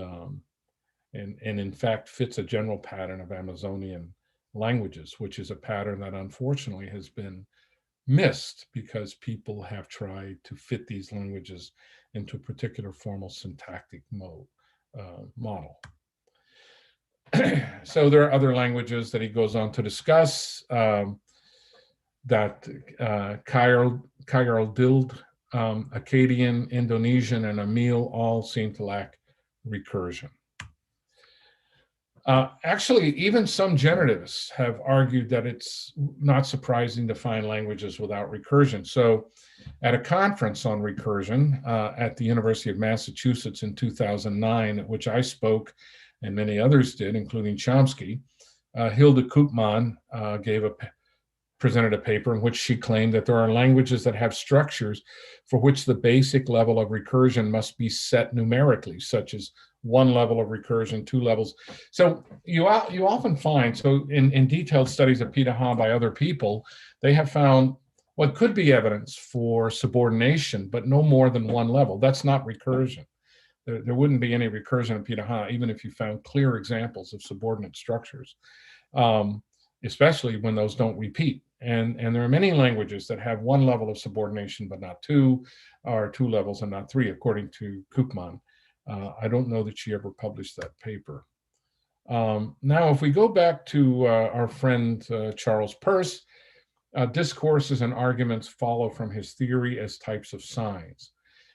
in fact fits a general pattern of Amazonian languages, which is a pattern that unfortunately has been missed because people have tried to fit these languages into a particular formal syntactic model. So there are other languages that he goes on to discuss that Kayardild, Akkadian, Indonesian, and Amil all seem to lack recursion. Actually, even some genitivists have argued that it's not surprising to find languages without recursion. So at a conference on recursion at the University of Massachusetts in 2009, at which I spoke and many others did, including Chomsky, Hilde Koopman presented a paper in which she claimed that there are languages that have structures for which the basic level of recursion must be set numerically, such as 1 level of recursion, 2 levels. So you often find, so in detailed studies of Pitaha by other people, they have found what could be evidence for subordination, but no more than 1 level. That's not recursion. There wouldn't be any recursion in Pitaha, even if you found clear examples of subordinate structures, especially when those don't repeat. And there are many languages that have 1 level of subordination, but not 2, or 2 levels and not 3, according to Koopman. I don't know that she ever published that paper. Now, if we go back to our friend Charles Peirce, discourses and arguments follow from his theory as types of signs.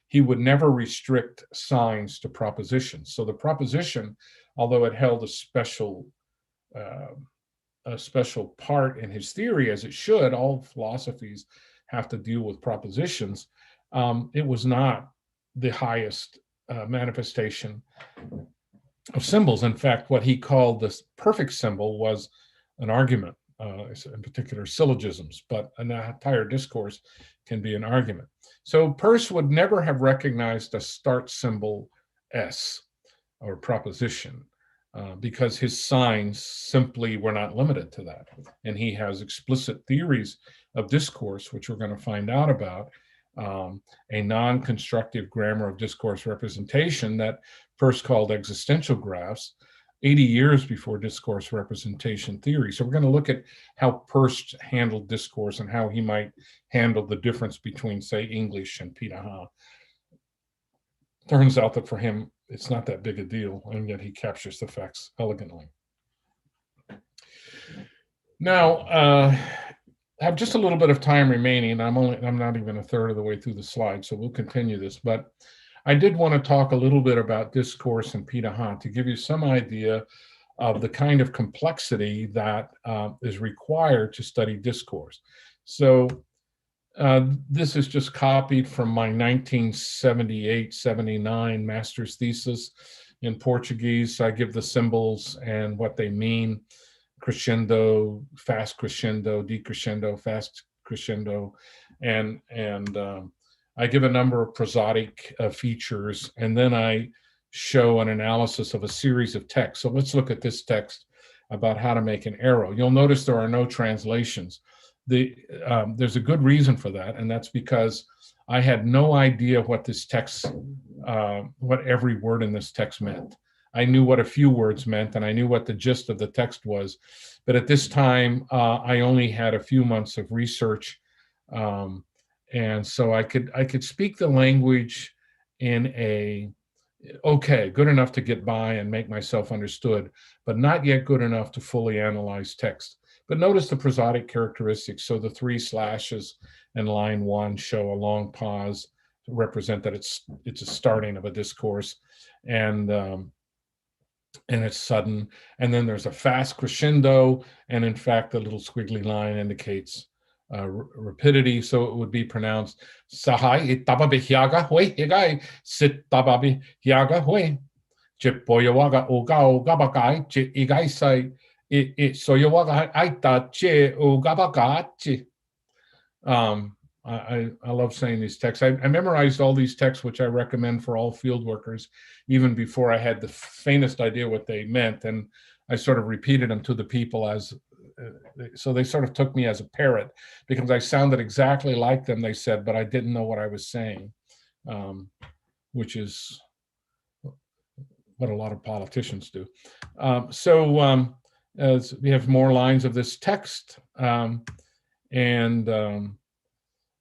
He would never restrict signs to propositions. So the proposition, although it held a special part in his theory, as it should, all philosophies have to deal with propositions, it was not the highest manifestation of symbols. In fact, what he called the perfect symbol was an argument, in particular syllogisms, but an entire discourse can be an argument. So Peirce would never have recognized a start symbol S or proposition because his signs simply were not limited to that. And he has explicit theories of discourse, which we're going to find out about, a non-constructive grammar of discourse representation that Peirce called existential graphs, 80 years before discourse representation theory. So we're going to look at how Peirce handled discourse and how he might handle the difference between, say, English and Pitaha. Turns out that for him, it's not that big a deal, and yet he captures the facts elegantly. Now, I have just a little bit of time remaining. I'm not even a third of the way through the slide, so we'll continue this. But I did want to talk a little bit about discourse and Pitaha to give you some idea of the kind of complexity that is required to study discourse. So this is just copied from my 1978-79 master's thesis in Portuguese. I give the symbols and what they mean: crescendo, fast crescendo, decrescendo, fast crescendo, and I give a number of prosodic features, and then I show an analysis of a series of texts. So let's look at this text about how to make an arrow. You'll notice there are no translations. There's a good reason for that, and that's because I had no idea what this text, what every word in this text meant. I knew what a few words meant, and I knew what the gist of the text was. But at this time, I only had a few months of research, and so I could speak the language in a good enough to get by and make myself understood, but not yet good enough to fully analyze text. But notice the prosodic characteristics. So the 3 slashes in line 1 show a long pause to represent that it's a starting of a discourse, and and it's sudden, and then there's a fast crescendo, and in fact, the little squiggly line indicates rapidity, so it would be pronounced Sahai itababi hiaga hoi higai sit tababi hiaga hoi Chipoyawaga Ogao Gabakai, Chi Igaisai, Soyawaga Aita, Che Ogabagachi. I love saying these texts. I memorized all these texts, which I recommend for all field workers, even before I had the faintest idea what they meant. And I sort of repeated them to the people as, so they sort of took me as a parrot because I sounded exactly like them, they said, but I didn't know what I was saying, which is what a lot of politicians do. As we have more lines of this text, and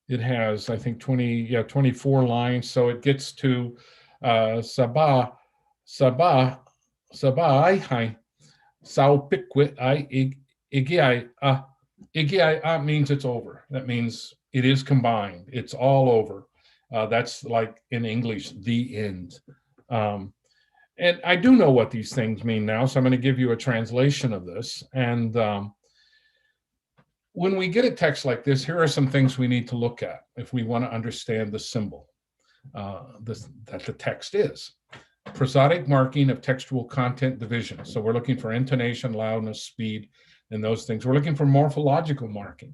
it has, I think, 24 lines. So it gets to Sabah, Sabah, Sabah, Hai, Sao Piquit, I, Igiai, Igiai means it's over. That means it is combined. It's all over. That's like in English, the end. And I do know what these things mean now, so I'm going to give you a translation of this. And when we get a text like this, here are some things we need to look at if we want to understand the symbol that the text is. Prosodic marking of textual content division. So we're looking for intonation, loudness, speed, and those things. We're looking for morphological marking.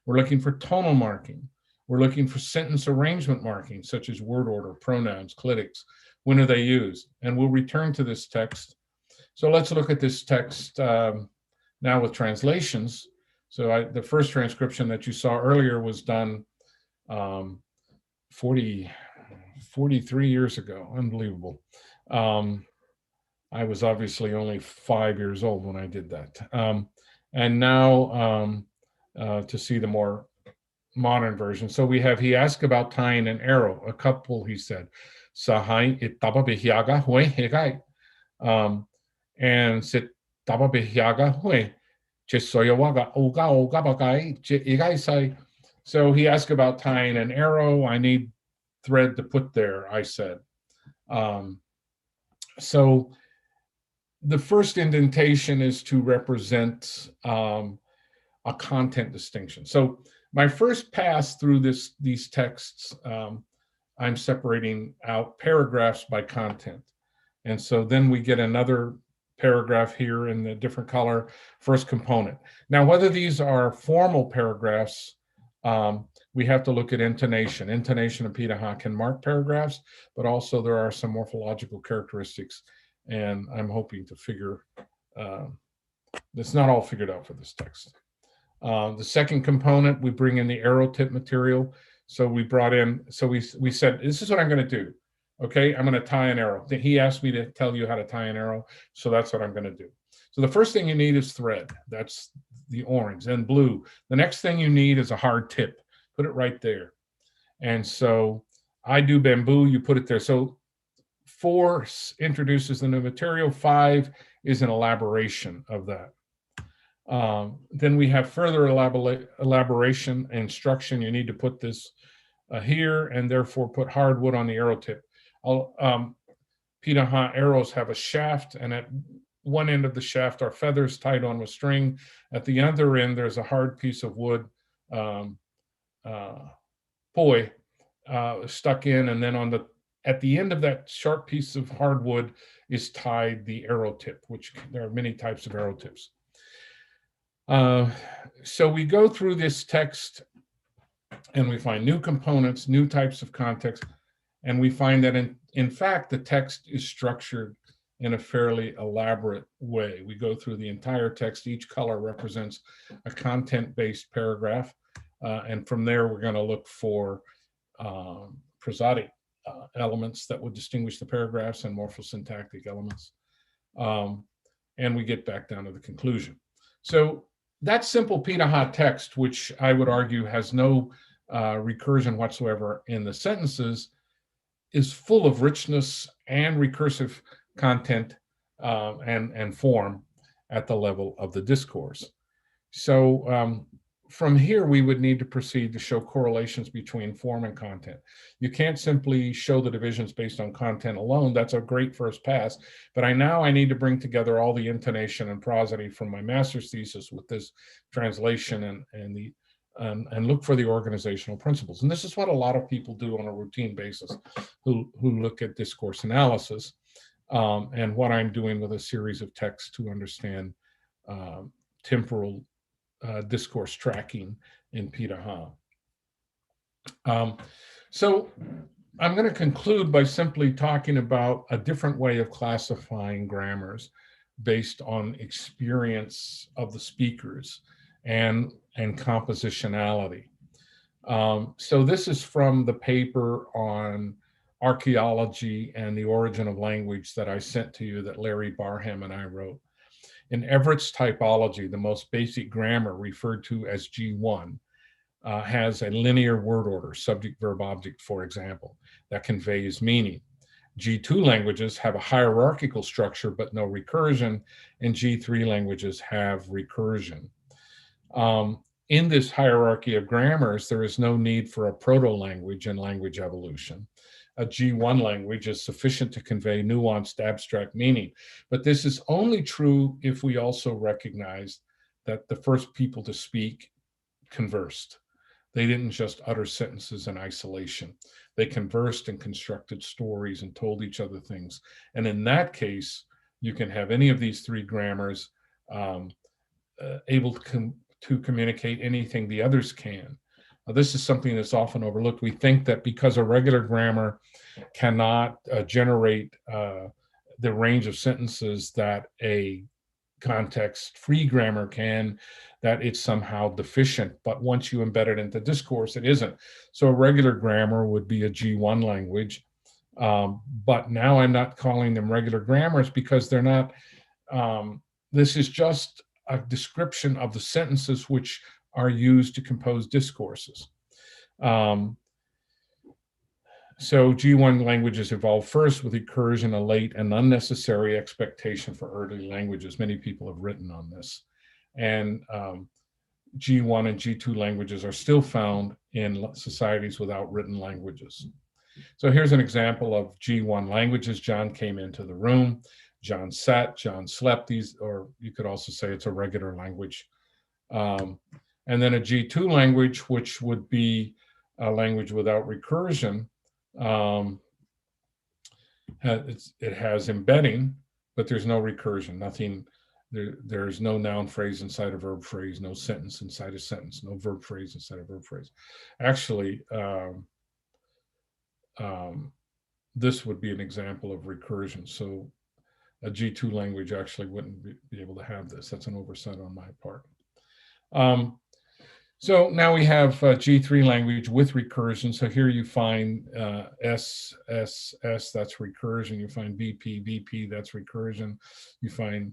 We're looking for tonal marking. We're looking for sentence arrangement marking, such as word order, pronouns, clitics. When are they used? And we'll return to this text. So let's look at this text now with translations. So the first transcription that you saw earlier was done 43 years ago. Unbelievable. I was obviously only 5 years old when I did that. And now to see the more modern version. So we have, he asked about tying an arrow, a couple, he said. Sahai itaba behiaga hue hegai. And sit taba behiaga hue. Chesoyawaga oga oga bagai che igaisai. So he asked about tying an arrow. I need thread to put there, I said. So the first indentation is to represent a content distinction. So my first pass through these texts, I'm separating out paragraphs by content. And so then we get another paragraph here in the different color, first component. Now, whether these are formal paragraphs, we have to look at intonation. Intonation of Pitaha can mark paragraphs, but also there are some morphological characteristics, and I'm hoping to figure, it's not all figured out for this text. The second component, we bring in the arrow tip material. So we brought in, so we said, this is what I'm going to do. Okay, I'm going to tie an arrow. He asked me to tell you how to tie an arrow, so that's what I'm going to do. So the first thing you need is thread. That's the orange and blue. The next thing you need is a hard tip. Put it right there. And so I do bamboo, you put it there. So 4 introduces the new material. 5 is an elaboration of that. Then we have further elaboration instruction. You need to put this here and therefore put hardwood on the arrow tip. Pitaha arrows have a shaft, and at one end of the shaft are feathers tied on with string. At the other end, there's a hard piece of wood, poi, stuck in, and then at the end of that sharp piece of hardwood is tied the arrow tip, which there are many types of arrow tips. So we go through this text and we find new components, new types of context, and we find that in fact, the text is structured in a fairly elaborate way. We go through the entire text. Each color represents a content-based paragraph. And from there, we're going to look for prosodic elements that would distinguish the paragraphs and morphosyntactic elements. And we get back down to the conclusion. So that simple Pitaha text, which I would argue has no recursion whatsoever in the sentences, is full of richness and recursive content and form at the level of the discourse. So from here, we would need to proceed to show correlations between form and content. You can't simply show the divisions based on content alone. That's a great first pass. But I need to bring together all the intonation and prosody from my master's thesis with this translation and look for the organizational principles. And this is what a lot of people do on a routine basis who look at discourse analysis, and what I'm doing with a series of texts to understand temporal discourse tracking in Piraha. So I'm going to conclude by simply talking about a different way of classifying grammars based on experience of the speakers and compositionality. So this is from the paper on archaeology and the origin of language that I sent to you that Larry Barham and I wrote. In Everett's typology, the most basic grammar, referred to as G1, has a linear word order, subject, verb, object, for example, that conveys meaning. G2 languages have a hierarchical structure, but no recursion, and G3 languages have recursion. In this hierarchy of grammars, there is no need for a proto-language in language evolution. A G1 language is sufficient to convey nuanced abstract meaning. But this is only true if we also recognize that the first people to speak conversed. They didn't just utter sentences in isolation. They conversed and constructed stories and told each other things. And in that case, you can have any of these three grammars able to communicate anything the others can. This is something that's often overlooked. We think that because a regular grammar cannot generate the range of sentences that a context-free grammar can, that it's somehow deficient. But once you embed it into discourse, it isn't. So a regular grammar would be a G1 language. But now I'm not calling them regular grammars because they're not, this is just a description of the sentences which are used to compose discourses. So G1 languages evolved first with recursion, a late and unnecessary expectation for early languages. Many people have written on this. And G1 and G2 languages are still found in societies without written languages. So here's an example of G1 languages. John came into the room, John sat, John slept. These, or you could also say it's a regular language. And then a G2 language, which would be a language without recursion. It has embedding, but there's no recursion, nothing. There's no noun phrase inside a verb phrase, no sentence inside a sentence, no verb phrase inside a verb phrase. Actually, this would be an example of recursion. So a G2 language actually wouldn't be able to have this. That's an oversight on my part. So now we have G3 language with recursion. So here you find S, S, S, that's recursion. You find BP, BP, that's recursion. You find,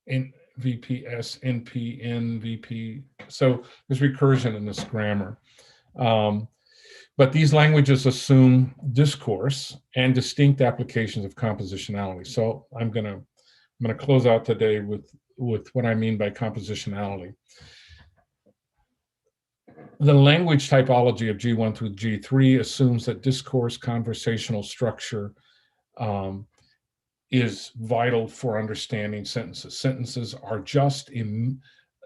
in VP, S, NP, N, VP. So there's recursion in this grammar. But these languages assume discourse and distinct applications of compositionality. So I'm gonna close out today with what I mean by compositionality. The language typology of G1 through G3 assumes that discourse conversational structure is vital for understanding sentences. Sentences are just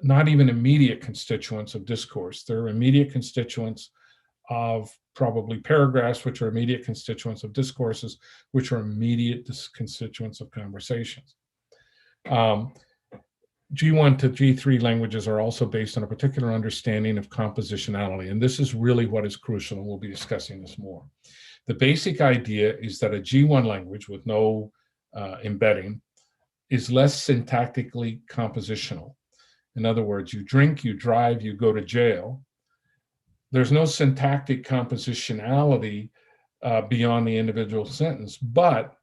not even immediate constituents of discourse. They're immediate constituents of probably paragraphs, which are immediate constituents of discourses, which are immediate constituents of conversations. G1 to G3 languages are also based on a particular understanding of compositionality, and this is really what is crucial, and we'll be discussing this more. The basic idea is that a G1 language with no embedding is less syntactically compositional. In other words, you drink, you drive, you go to jail. There's no syntactic compositionality beyond the individual sentence, but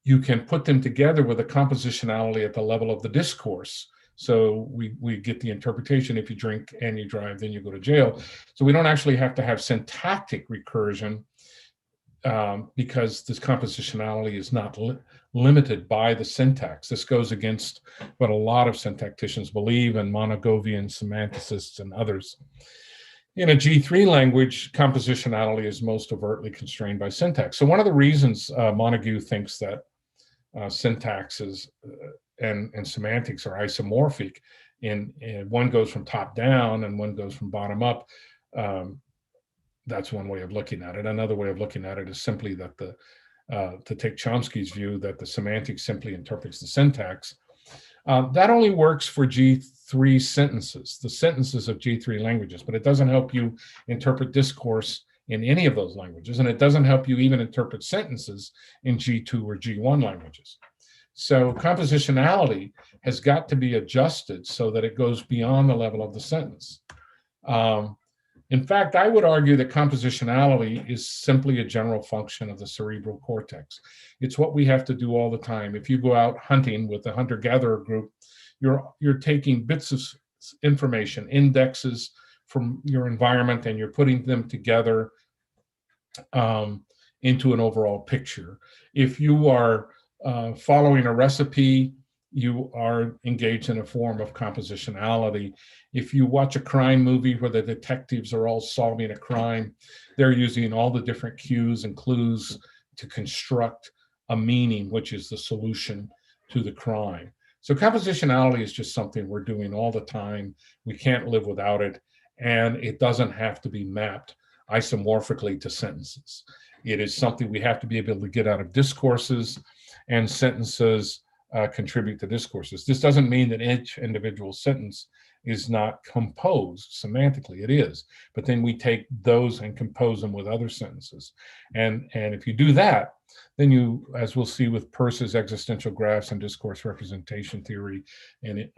you can put them together with a compositionality at the level of the discourse. So we get the interpretation: if you drink and you drive, then you go to jail. So we don't actually have to have syntactic recursion because this compositionality is not limited by the syntax. This goes against what a lot of syntacticians believe, and Monogovian semanticists and others. In a G3 language, compositionality is most overtly constrained by syntax. So one of the reasons Montague thinks that syntaxes and semantics are isomorphic, and one goes from top down and one goes from bottom up. That's one way of looking at it. Another way of looking at it is simply that to take Chomsky's view that the semantics simply interprets the syntax. That only works for G3 sentences, the sentences of G3 languages, but it doesn't help you interpret discourse in any of those languages, and it doesn't help you even interpret sentences in G2 or G1 languages. So compositionality has got to be adjusted so that it goes beyond the level of the sentence. In fact, I would argue that compositionality is simply a general function of the cerebral cortex. It's what we have to do all the time. If you go out hunting with a hunter-gatherer group, you're taking bits of information, indexes from your environment, and you're putting them together into an overall picture. If you are following a recipe, you are engaged in a form of compositionality. If you watch a crime movie where the detectives are all solving a crime, they're using all the different cues and clues to construct a meaning, which is the solution to the crime. So compositionality is just something we're doing all the time. We can't live without it, and it doesn't have to be mapped isomorphically to sentences. It is something we have to be able to get out of discourses, and sentences contribute to discourses. This doesn't mean that each individual sentence is not composed semantically. It is, but then we take those and compose them with other sentences. And if you do that, then you, as we'll see with Peirce's existential graphs and discourse representation theory, and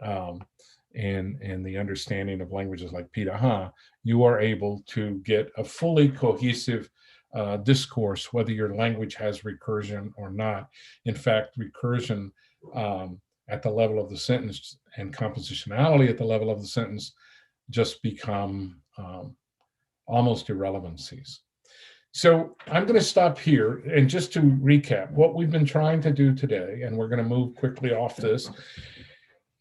the understanding of languages like Piraha, you are able to get a fully cohesive discourse, whether your language has recursion or not. In fact, recursion at the level of the sentence and compositionality at the level of the sentence just become almost irrelevancies. So I'm going to stop here, and just to recap what we've been trying to do today, and we're going to move quickly off this.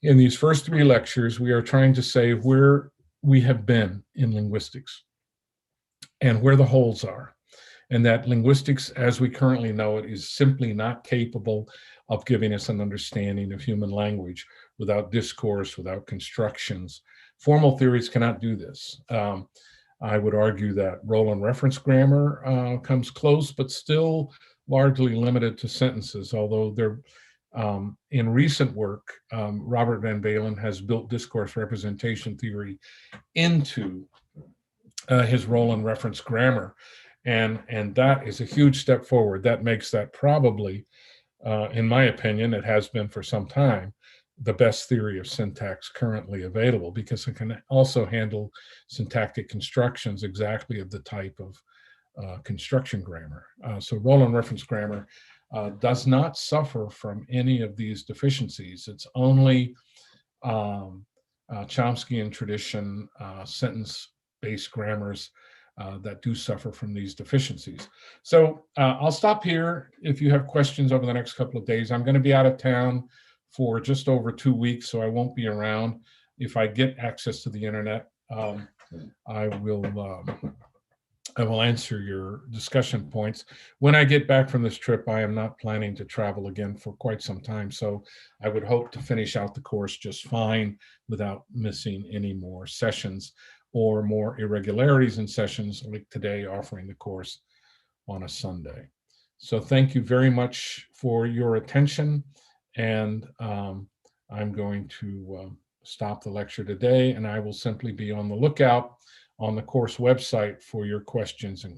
In these first 3 lectures, we are trying to say where we have been in linguistics and where the holes are, and that linguistics as we currently know it is simply not capable of giving us an understanding of human language without discourse, without constructions. Formal theories cannot do this. I would argue that role and reference grammar comes close, but still largely limited to sentences, although they're in recent work, Robert Van Balen has built discourse representation theory into his role and reference grammar. And that is a huge step forward. That makes that probably, in my opinion, it has been for some time, the best theory of syntax currently available, because it can also handle syntactic constructions exactly of the type of construction grammar. So role and reference grammar does not suffer from any of these deficiencies. It's only Chomskyan tradition sentence-based grammars that do suffer from these deficiencies. So I'll stop here. If you have questions over the next couple of days, I'm going to be out of town for just over 2 weeks, so I won't be around. If I get access to the internet, I will answer your discussion points. When I get back from this trip, I am not planning to travel again for quite some time, so I would hope to finish out the course just fine without missing any more sessions or more irregularities in sessions like today, offering the course on a Sunday. So thank you very much for your attention, and I'm going to stop the lecture today, and I will simply be on the lookout on the course website for your questions and